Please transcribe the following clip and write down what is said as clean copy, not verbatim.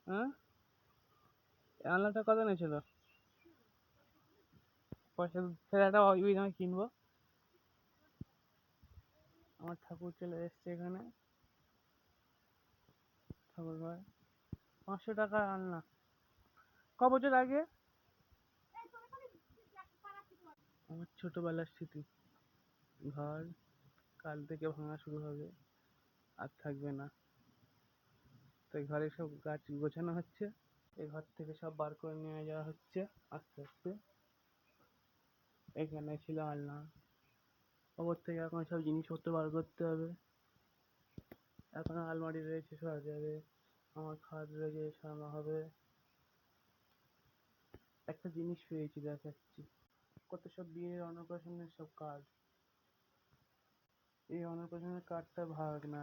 হ্যাঁ, এই আলনাটা কত নিয়েছিল? পয়সা ফের একটা ওই দামে কিনবো। আমার ঠাকুর চলে এসছে এখানে, ঠাকুর ঘর। 500 টাকার আলনা। ক বছর আগে? আমার ছোটবেলার স্মৃতি। ঘর কাল থেকে ভাঙা শুরু হবে, আর থাকবে না। তাই ঘরে সব গাছ গোছানো হচ্ছে। এই ঘর থেকে সব বার করে নিয়ে যাওয়া হচ্ছে আস্তে আস্তে। এখানে ছিল আলনা, ওপর থেকে এখন সব জিনিসপত্র বার করতে হবে। এখন আলমারি রয়েছে, সরা যাবে। আমার খাট রয়েছে, সারানো হবে। একটা জিনিস পেয়েছি, দেখাচ্ছি। কত সব বিয়ের অন্নপ্রাশনের সব কার্ড। এই অন্নপ্রাশনের কার্ডটা ভাগ না,